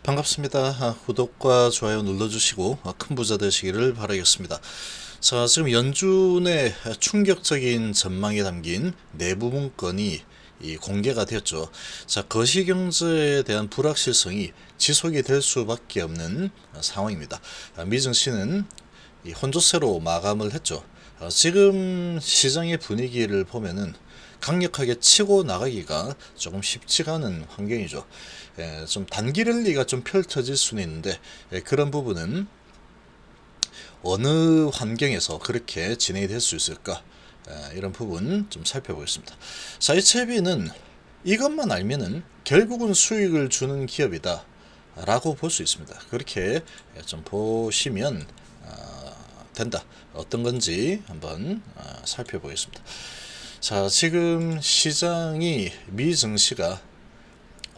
반갑습니다. 구독과 좋아요 눌러주시고 큰 부자 되시기를 바라겠습니다. 자, 지금 연준의 충격적인 전망이 담긴 내부 문건이 공개가 되었죠. 자, 거시경제에 대한 불확실성이 지속이 될 수밖에 없는 상황입니다. 미증시는 혼조세로 마감을 했죠. 지금 시장의 분위기를 보면은 강력하게 치고 나가기가 조금 쉽지가 않은 환경이죠. 좀 단기 랠리가 좀 펼쳐질 수는 있는데 그런 부분은 어느 환경에서 그렇게 진행이 될 수 있을까? 이런 부분 좀 살펴보겠습니다. 사이체비는 이것만 알면은 결국은 수익을 주는 기업이다 라고 볼 수 있습니다. 그렇게 좀 보시면 된다. 어떤 건지 한번 살펴보겠습니다. 자, 지금 시장이 미 증시가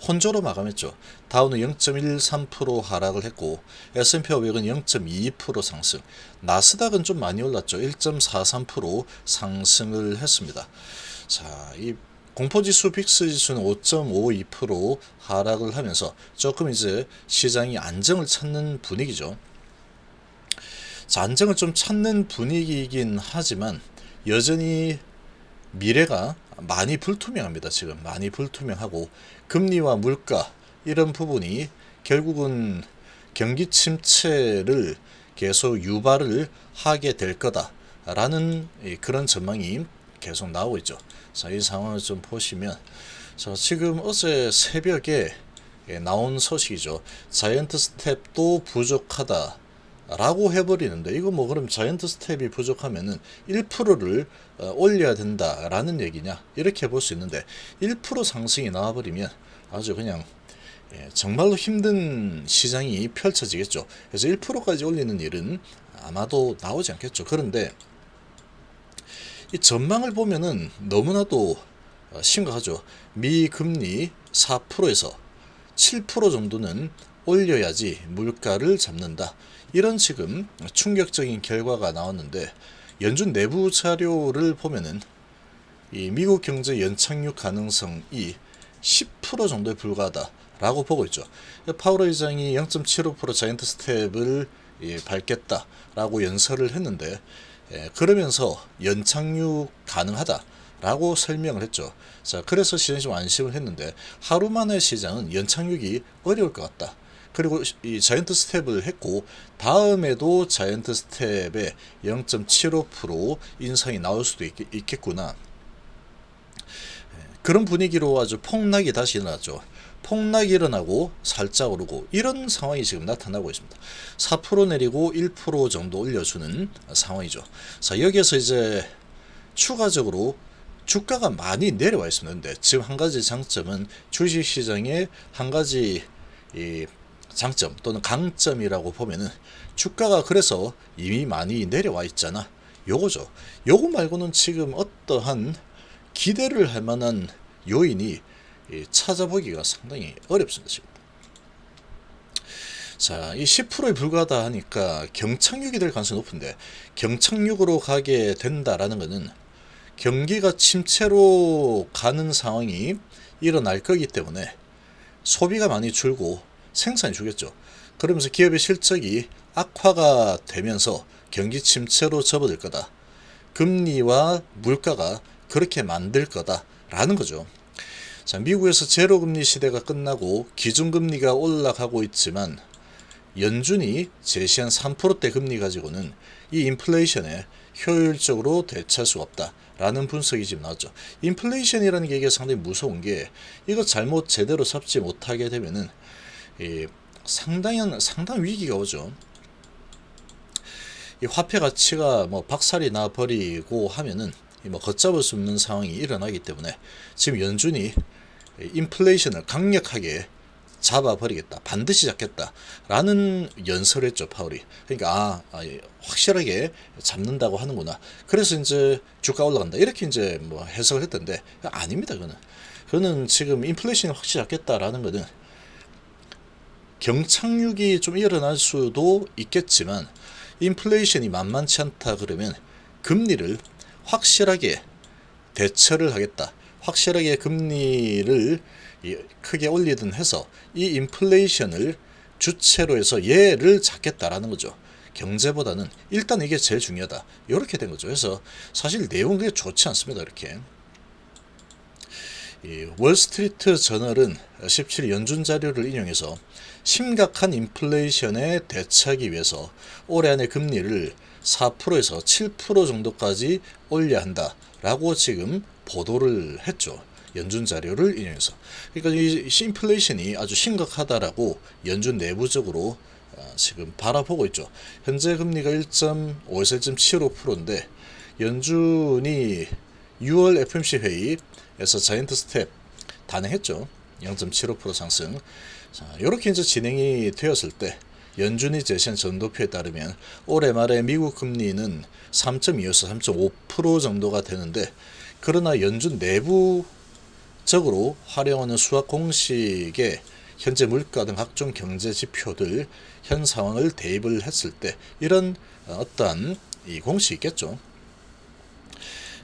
혼조로 마감했죠. 다우는 0.13% 하락을 했고 S&P 500은 0.22% 상승, 나스닥은 좀 많이 올랐죠. 1.43% 상승을 했습니다. 자, 이 공포지수 빅스 지수는 5.52% 하락을 하면서 조금 이제 시장이 안정을 찾는 분위기죠. 자, 안정을 좀 찾는 분위기이긴 하지만 여전히 미래가 많이 불투명합니다. 지금 많이 불투명하고 금리와 물가 이런 부분이 결국은 경기 침체를 계속 유발을 하게 될 거다라는 그런 전망이 계속 나오고 있죠. 자, 이 상황을 좀 보시면 자, 지금 어제 새벽에 나온 소식이죠. 자이언트 스텝도 부족하다 라고 해버리는데 이거 뭐 그럼 자이언트 스텝이 부족하면은 1%를 올려야 된다라는 얘기냐 이렇게 볼 수 있는데 1% 상승이 나와버리면 아주 그냥 정말로 힘든 시장이 펼쳐지겠죠. 그래서 1%까지 올리는 일은 아마도 나오지 않겠죠. 그런데 이 전망을 보면은 너무나도 심각하죠. 미 금리 4%에서 7% 정도는 올려야지 물가를 잡는다. 이런 지금 충격적인 결과가 나왔는데 연준 내부 자료를 보면은 이 미국 경제 연착륙 가능성이 10% 정도에 불과하다라고 보고 있죠. 파월 의장이 0.75% 자이언트 스텝을 밟겠다라고 연설을 했는데 그러면서 연착륙 가능하다라고 설명을 했죠. 자, 그래서 시장이 좀 안심을 했는데 하루 만에 시장은 연착륙이 어려울 것 같다. 그리고 이 자이언트 스텝을 했고 다음에도 자이언트 스텝에 0.75% 인상이 나올 수도 있겠구나. 그런 분위기로 아주 폭락이 다시 일어났죠. 폭락이 일어나고 살짝 오르고 이런 상황이 지금 나타나고 있습니다. 4% 내리고 1% 정도 올려주는 상황이죠. 자, 여기에서 이제 추가적으로 주가가 많이 내려와 있습니다. 근데 지금 한 가지 장점은 주식시장의 한 가지 이 장점 또는 강점이라고 보면은 주가가 그래서 이미 많이 내려와 있잖아. 요거죠. 요거 말고는 지금 어떠한 기대를 할 만한 요인이 찾아보기가 상당히 어렵습니다. 지금. 자, 이 10%에 불과하다 하니까 경착륙이 될 가능성이 높은데 경착륙으로 가게 된다라는 것은 경기가 침체로 가는 상황이 일어날 거기 때문에 소비가 많이 줄고 생산이 줄겠죠. 그러면서 기업의 실적이 악화가 되면서 경기 침체로 접어들 거다. 금리와 물가가 그렇게 만들 거다라는 거죠. 자, 미국에서 제로금리 시대가 끝나고 기준금리가 올라가고 있지만 연준이 제시한 3%대 금리 가지고는 이 인플레이션에 효율적으로 대처할 수가 없다라는 분석이 지금 나왔죠. 인플레이션이라는 게 이게 상당히 무서운 게 이거 잘못 제대로 잡지 못하게 되면은 상당 위기가 오죠. 이 화폐 가치가 뭐 박살이 나 버리고 하면은 뭐 걷잡을 수 없는 상황이 일어나기 때문에 지금 연준이 인플레이션을 강력하게 잡아버리겠다, 반드시 잡겠다라는 연설을 했죠, 파월이. 그러니까 확실하게 잡는다고 하는구나. 그래서 이제 주가 올라간다 이렇게 이제 뭐 해석을 했던데 아닙니다. 그거는 지금 인플레이션이 확실히 잡겠다라는 거는 경착륙이 좀 일어날 수도 있겠지만 인플레이션이 만만치 않다 그러면 금리를 확실하게 대처를 하겠다. 확실하게 금리를 크게 올리든 해서 이 인플레이션을 주체로 해서 얘를 잡겠다라는 거죠. 경제보다는 일단 이게 제일 중요하다. 이렇게 된 거죠. 그래서 사실 내용이 그렇게 좋지 않습니다. 이렇게. 이 월스트리트 저널은 17일 연준 자료를 인용해서 심각한 인플레이션에 대처하기 위해서 올해 안에 금리를 4%에서 7% 정도까지 올려야 한다라고 지금 보도를 했죠. 연준 자료를 인용해서. 그러니까 이 인플레이션이 아주 심각하다라고 연준 내부적으로 지금 바라보고 있죠. 현재 금리가 1.5에서 1.75%인데 연준이 6월 FOMC 회의에서 자이언트 스텝 단행했죠. 0.75% 상승. 자, 이렇게 이제 진행이 되었을 때 연준이 제시한 전도표에 따르면 올해 말에 미국 금리는 3.2에서 3.5% 정도가 되는데, 그러나 연준 내부적으로 활용하는 수학 공식에 현재 물가 등 각종 경제 지표들 현 상황을 대입을 했을 때 이런 어떠한 이 공식이 있겠죠.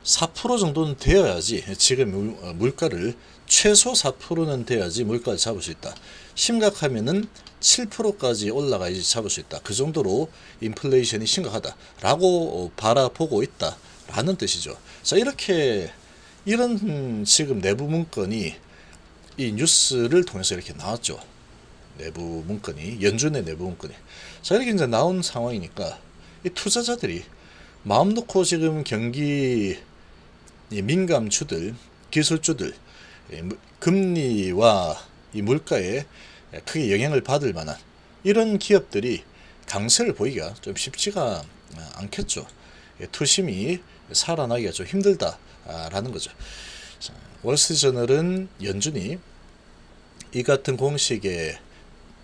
4% 정도는 되어야지 지금 물가를 최소 4%는 돼야지 물가를 잡을 수 있다. 심각하면은 7%까지 올라가야지 잡을 수 있다. 그 정도로 인플레이션이 심각하다라고 바라보고 있다라는 뜻이죠. 자, 이렇게 이런 지금 내부 문건이 이 뉴스를 통해서 이렇게 나왔죠. 내부 문건이, 연준의 내부 문건이. 자, 이렇게 이제 나온 상황이니까 이 투자자들이 마음 놓고 지금 경기 민감주들, 기술주들, 금리와 이 물가에 크게 영향을 받을 만한 이런 기업들이 강세를 보이기가 좀 쉽지가 않겠죠. 투심이 살아나기가 좀 힘들다라는 거죠. 월스트리트저널은 연준이 이 같은 공식에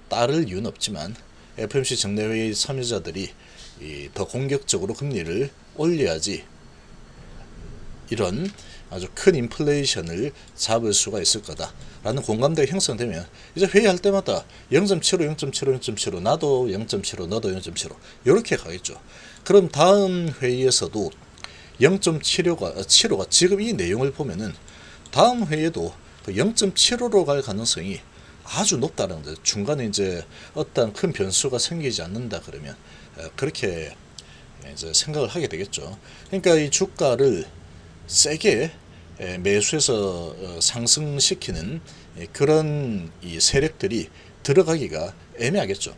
따를 이유는 없지만 FOMC 정례회의 참여자들이 더 공격적으로 금리를 올려야지 이런 아주 큰 인플레이션을 잡을 수가 있을 거다라는 공감대가 형성되면 이제 회의할 때마다 0.75, 0.75, 0.75 나도 0.75, 너도 0.75 이렇게 가겠죠. 그럼 다음 회의에서도 0.75가 지금 이 내용을 보면은 다음 회의에도 0.75로 갈 가능성이 아주 높다는 거죠. 중간에 이제 어떤 큰 변수가 생기지 않는다 그러면 그렇게 이제 생각을 하게 되겠죠. 그러니까 이 주가를 세게 매수해서 상승시키는 그런 이 세력들이 들어가기가 애매하겠죠.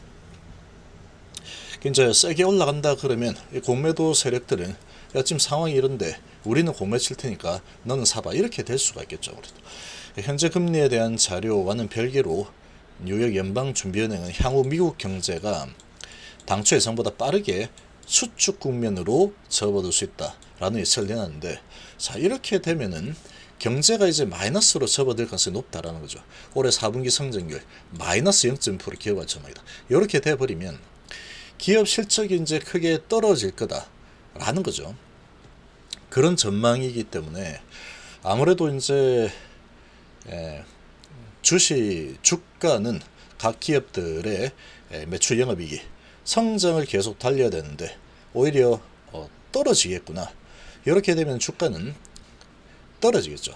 이제 세게 올라간다 그러면 공매도 세력들은 야, 지금 상황이 이런데 우리는 공매 칠 테니까 너는 사봐 이렇게 될 수가 있겠죠. 현재 금리에 대한 자료와는 별개로 뉴욕 연방준비은행은 향후 미국 경제가 당초 예상보다 빠르게 수축 국면으로 접어들 수 있다라는 예측을 내놨는데, 자, 이렇게 되면은 경제가 이제 마이너스로 접어들 가능성이 높다라는 거죠. 올해 4분기 성장률 마이너스 0.1% 기업할 전망이다. 이렇게 돼버리면 기업 실적이 이제 크게 떨어질 거다라는 거죠. 그런 전망이기 때문에 아무래도 이제 주가는 각 기업들의 매출 영업이익이 성장을 계속 달려야 되는데 오히려 떨어지겠구나. 이렇게 되면 주가는 떨어지겠죠.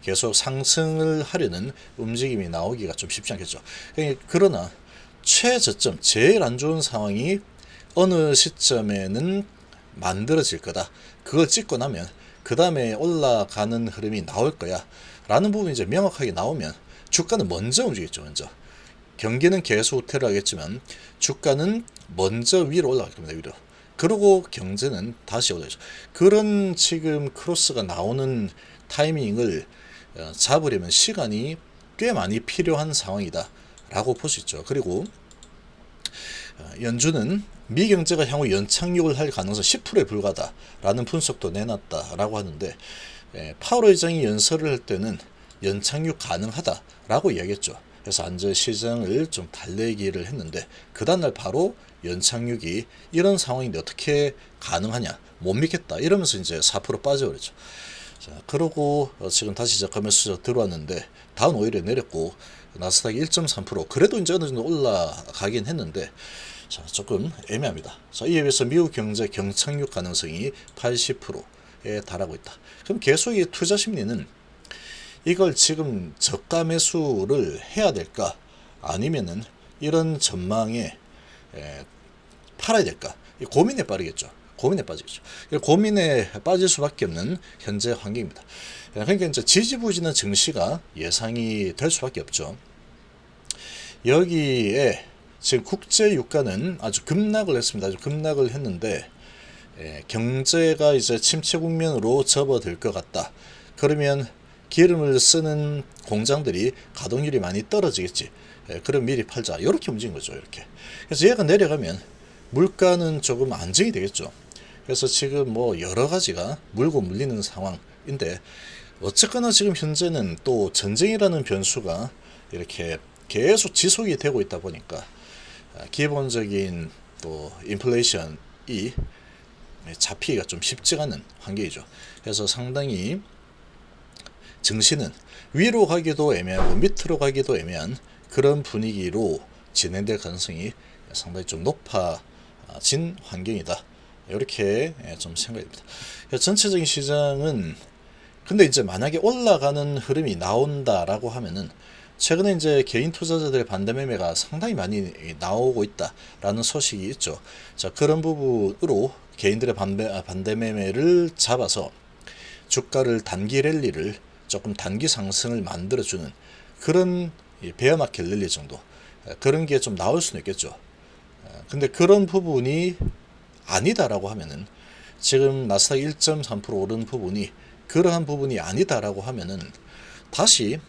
계속 상승을 하려는 움직임이 나오기가 좀 쉽지 않겠죠. 그러나 최저점, 제일 안 좋은 상황이 어느 시점에는 만들어질 거다. 그걸 찍고 나면 그 다음에 올라가는 흐름이 나올 거야 라는 부분이 이제 명확하게 나오면 주가는 먼저 움직이죠. 먼저 경기는 계속 후퇴를 하겠지만 주가는 먼저 위로 올라갈 겁니다. 위로. 그리고 경제는 다시 올라가죠. 그런 지금 크로스가 나오는 타이밍을 잡으려면 시간이 꽤 많이 필요한 상황이다 라고 볼 수 있죠. 그리고 연준은 미 경제가 향후 연착륙을 할 가능성 10%에 불과하다라는 분석도 내놨다라고 하는데, 파월 의장이 연설을 할 때는 연착륙 가능하다라고 이야기했죠. 그래서 안전 시장을 좀 달래기를 했는데 그 다음날 바로 연착륙이 이런 상황인데 어떻게 가능하냐, 못 믿겠다 이러면서 이제 4% 빠져버렸죠. 자, 그러고 지금 다시 시작하면서 들어왔는데 다운 오히려 내렸고 나스닥이 1.3% 그래도 이제 어느 정도 올라가긴 했는데, 자, 조금 애매합니다. 자, 이에 비해서 미국 경제 경착륙 가능성이 80%에 달하고 있다. 그럼 계속 이 투자 심리는 이걸 지금 저가 매수를 해야 될까, 아니면은 이런 전망에 팔아야 될까? 고민에 빠르겠죠. 고민에 빠지겠죠. 고민에 빠질 수밖에 없는 현재 환경입니다. 그러니까 이제 지지부진한 증시가 예상이 될 수밖에 없죠. 여기에 지금 국제 유가는 아주 급락을 했습니다. 아주 급락을 했는데 경제가 이제 침체 국면으로 접어들 것 같다. 그러면 기름을 쓰는 공장들이 가동률이 많이 떨어지겠지. 그럼 미리 팔자. 이렇게 움직인 거죠. 이렇게. 그래서 얘가 내려가면 물가는 조금 안정이 되겠죠. 그래서 지금 뭐 여러 가지가 물고 물리는 상황인데 어쨌거나 지금 현재는 또 전쟁이라는 변수가 이렇게 계속 지속이 되고 있다 보니까 기본적인 또 인플레이션이 잡히기가 좀 쉽지가 않은 환경이죠. 그래서 상당히 증시는 위로 가기도 애매하고 밑으로 가기도 애매한 그런 분위기로 진행될 가능성이 상당히 좀 높아진 환경이다. 이렇게 좀 생각됩니다. 전체적인 시장은 근데 이제 만약에 올라가는 흐름이 나온다라고 하면은 최근에 이제 개인 투자자들의 반대 매매가 상당히 많이 나오고 있다라는 소식이 있죠. 자, 그런 부분으로 개인들의 반대 매매를 잡아서 주가를 단기 랠리를 조금 단기 상승을 만들어주는 그런 베어마켓 랠리 정도 그런 게 좀 나올 수는 있겠죠. 근데 그런 부분이 아니다라고 하면은 지금 나스닥 1.3% 오른 부분이 그러한 부분이 아니다라고 하면은 다시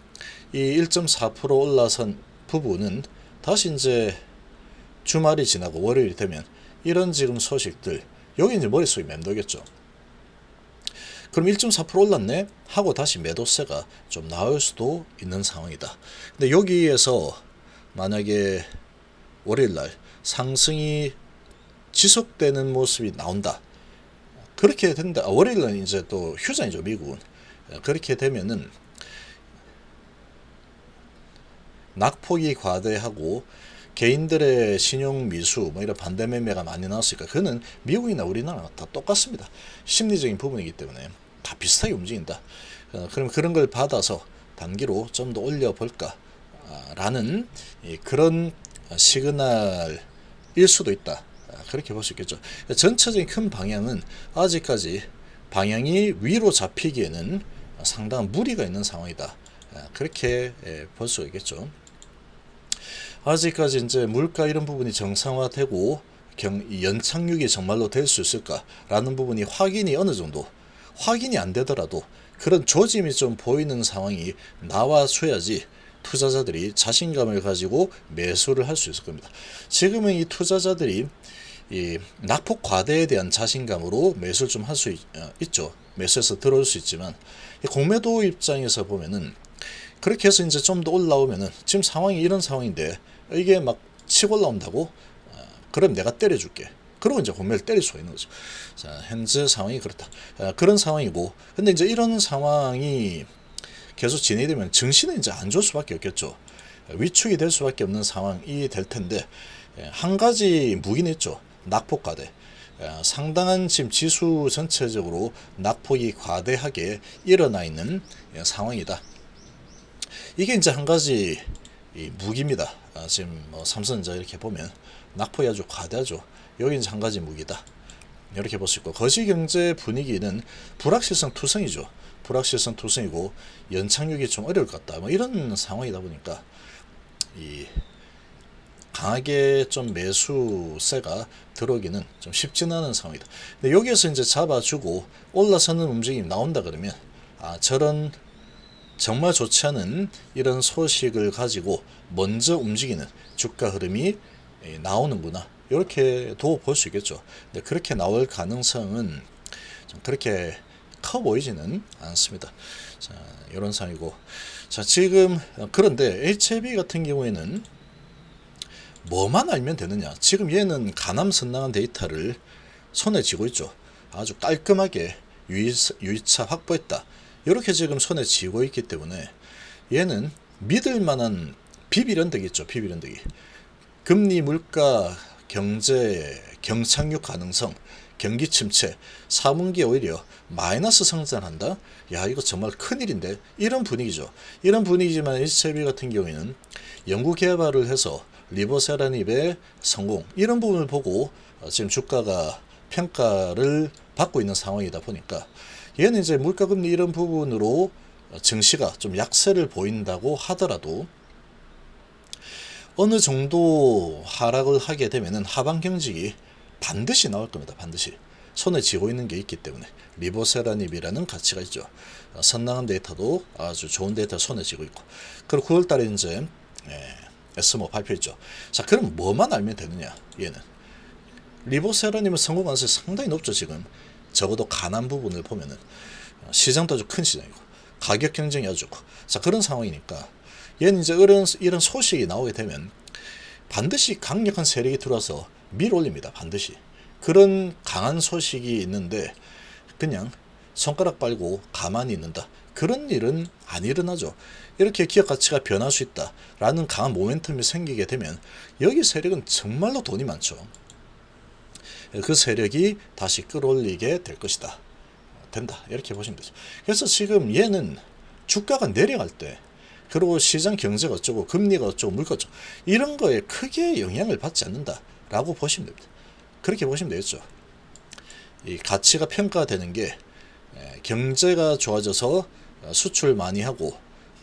이 1.4% 올라선 부분은 다시 이제 주말이 지나고 월요일이 되면 이런 지금 소식들 여기 이제 머릿속에 맴돌겠죠. 그럼 1.4% 올랐네 하고 다시 매도세가 좀 나올 수도 있는 상황이다. 근데 여기에서 만약에 월요일날 상승이 지속되는 모습이 나온다. 그렇게 된다. 월요일은 이제 또 휴장이죠, 미국은. 그렇게 되면은 낙폭이 과대하고 개인들의 신용 미수 뭐 이런 반대 매매가 많이 나왔으니까 그거는 미국이나 우리나라 다 똑같습니다. 심리적인 부분이기 때문에 다 비슷하게 움직인다. 그럼 그런 걸 받아서 단기로 좀 더 올려볼까 라는 그런 시그널일 수도 있다. 그렇게 볼 수 있겠죠. 전체적인 큰 방향은 아직까지 방향이 위로 잡히기에는 상당한 무리가 있는 상황이다. 그렇게 볼 수 있겠죠. 아직까지 이제 물가 이런 부분이 정상화되고 연착륙이 정말로 될 수 있을까라는 부분이 확인이 어느 정도 확인이 안 되더라도 그런 조짐이 좀 보이는 상황이 나와줘야지 투자자들이 자신감을 가지고 매수를 할 수 있을 겁니다. 지금은 이 투자자들이 이 낙폭 과대에 대한 자신감으로 매수를 좀 할 수 있죠. 매수해서 들어올 수 있지만 공매도 입장에서 보면은 그렇게 해서 이제 좀 더 올라오면은 지금 상황이 이런 상황인데 이게 막 치고 올라온다고 그럼 내가 때려줄게. 그러고 이제 공매를 때릴 수가 있는 거죠. 자, 현재 상황이 그렇다. 그런 상황이고 근데 이제 이런 상황이 계속 진행되면 증시는 이제 안 좋을 수밖에 없겠죠. 위축이 될 수밖에 없는 상황이 될 텐데 한 가지 무기는 있죠. 낙폭 과대. 상당한 지금 지수 전체적으로 낙폭이 과대하게 일어나 있는 상황이다. 이게 이제 한 가지 무기입니다. 지금 뭐 삼성전자 이렇게 보면 낙폭이 아주 과대하죠. 여기 이제 한 가지 무기다. 이렇게 볼 수 있고 거시경제 분위기는 불확실성 투성이죠. 불확실성 투성이고 연착륙이 좀 어려울 것 같다. 뭐 이런 상황이다 보니까 이 강하게 좀 매수세가 들어오기는 좀 쉽지는 않은 상황이다. 근데 여기에서 이제 잡아주고 올라서는 움직임이 나온다 그러면 저런 정말 좋지 않은 이런 소식을 가지고 먼저 움직이는 주가 흐름이 나오는구나. 이렇게도 볼 수 있겠죠. 근데 그렇게 나올 가능성은 좀 그렇게 커 보이지는 않습니다. 자, 이런 상황이고. 자, 지금 그런데 HLB 같은 경우에는 뭐만 알면 되느냐. 지금 얘는 가남선당한 데이터를 손에 쥐고 있죠. 아주 깔끔하게 유의차 확보했다. 이렇게 지금 손에 쥐고 있기 때문에 얘는 믿을 만한 비비련대겠죠. 비비련대기. 금리, 물가, 경제, 경착륙 가능성, 경기 침체, 4분기에 오히려 마이너스 성장한다? 야, 이거 정말 큰일인데? 이런 분위기죠. 이런 분위기지만 HLB 같은 경우에는 연구 개발을 해서 리보세라닙의 성공 이런 부분을 보고 지금 주가가 평가를 받고 있는 상황이다 보니까 얘는 이제 물가금리 이런 부분으로 증시가 좀 약세를 보인다고 하더라도 어느 정도 하락을 하게 되면은 하방 경직이 반드시 나올 겁니다. 반드시 손에 쥐고 있는 게 있기 때문에 리보세라닙이라는 가치가 있죠. 선량한 데이터도 아주 좋은 데이터 손에 쥐고 있고 그리고 9월달에 이제 S5 발표했죠. 자 그럼 뭐만 알면 되느냐 얘는 리보세라님은 성공 가능성이 상당히 높죠. 지금 적어도 가난 부분을 보면은 시장도 아주 큰 시장이고 가격 경쟁이 아주 좋고 자 그런 상황이니까 얘는 이제 이런 소식이 나오게 되면 반드시 강력한 세력이 들어와서 밀어올립니다. 반드시 그런 강한 소식이 있는데 그냥 손가락 빨고 가만히 있는다 그런 일은 안 일어나죠. 이렇게 기업 가치가 변할 수 있다라는 강한 모멘텀이 생기게 되면 여기 세력은 정말로 돈이 많죠. 그 세력이 다시 끌어올리게 될 것이다. 된다. 이렇게 보시면 되죠. 그래서 지금 얘는 주가가 내려갈 때 그리고 시장 경제가 어쩌고 금리가 어쩌고 물가 어쩌고 이런 거에 크게 영향을 받지 않는다라고 보시면 됩니다. 그렇게 보시면 되겠죠. 이 가치가 평가되는 게 경제가 좋아져서 수출 많이 하고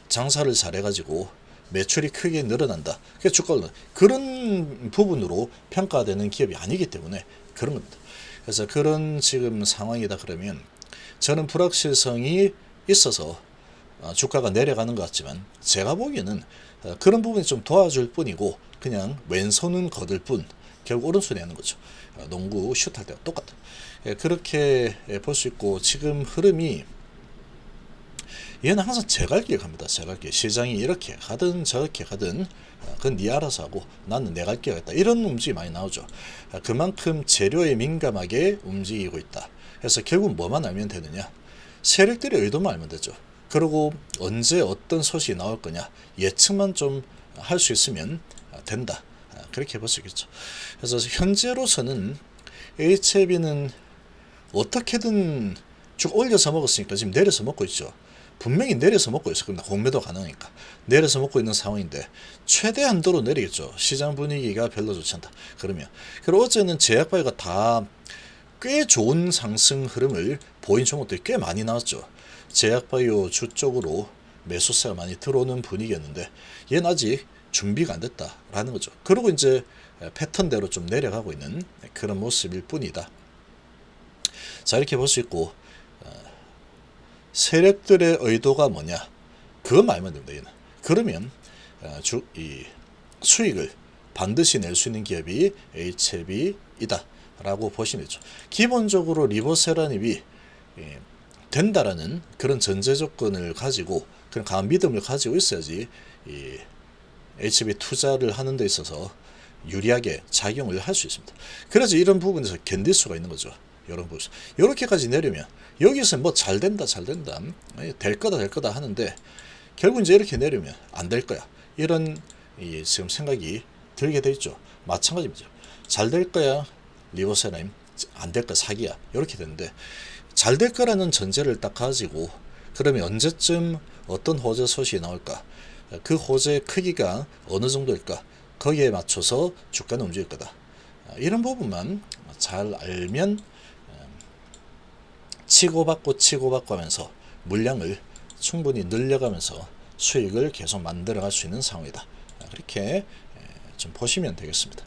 장사를 잘해가지고 매출이 크게 늘어난다. 그래서 주가가 그런 부분으로 평가되는 기업이 아니기 때문에 그런 겁니다. 그래서 그런 지금 상황이다 그러면 저는 불확실성이 있어서 주가가 내려가는 것 같지만 제가 보기에는 그런 부분이 좀 도와줄 뿐이고 그냥 왼손은 거들 뿐 결국 오른손이 하는 거죠. 농구 슛할 때가 똑같아. 그렇게 볼 수 있고 지금 흐름이 얘는 항상 제갈길 갑니다. 제갈길 시장이 이렇게 가든 저렇게 가든 그건 네 알아서 하고 나는 내 갈 길 있다 이런 움직임이 많이 나오죠. 그만큼 재료에 민감하게 움직이고 있다. 그래서 결국 뭐만 알면 되느냐 세력들의 의도만 알면 되죠. 그리고 언제 어떤 소식이 나올 거냐 예측만 좀 할 수 있으면 된다. 그렇게 볼 수 있겠죠. 그래서 현재로서는 HLB는 어떻게든 쭉 올려서 먹었으니까 지금 내려서 먹고 있죠. 분명히 내려서 먹고 있어. 그럼 공매도 가능하니까 내려서 먹고 있는 상황인데 최대 한도로 내리겠죠. 시장 분위기가 별로 좋지 않다. 그러면 그리고 어제는 제약바이오가 다 꽤 좋은 상승 흐름을 보인 종목들이 꽤 많이 나왔죠. 제약바이오 주 쪽으로 매수세가 많이 들어오는 분위기였는데 얘는 아직 준비가 안 됐다라는 거죠. 그리고 이제 패턴대로 좀 내려가고 있는 그런 모습일 뿐이다. 자 이렇게 볼 수 있고 세력들의 의도가 뭐냐 그것만 알면 됩니다. 얘는. 그러면 이 수익을 반드시 낼 수 있는 기업이 HLB이다 라고 보시면 되죠. 기본적으로 리보세라닙이 된다라는 그런 전제 조건을 가지고 그런 강한 믿음을 가지고 있어야지 이 HLB 투자를 하는 데 있어서 유리하게 작용을 할 수 있습니다. 그래서 이런 부분에서 견딜 수가 있는 거죠. 이런 부분 이렇게까지 내려면 여기서 뭐 잘 된다 될 거다 하는데 결국 이제 이렇게 내려면 안 될 거야 이런 지금 생각이 들게 돼 있죠. 마찬가지입니다. 잘 될 거야 리보세라님 안 될 거 사기야 이렇게 되는데 잘 될 거라는 전제를 딱 가지고 그러면 언제쯤 어떤 호재 소식이 나올까 그 호재의 크기가 어느 정도일까 거기에 맞춰서 주가는 움직일 거다. 이런 부분만 잘 알면 치고받고 하면서 물량을 충분히 늘려가면서 수익을 계속 만들어갈 수 있는 상황이다. 그렇게 좀 보시면 되겠습니다.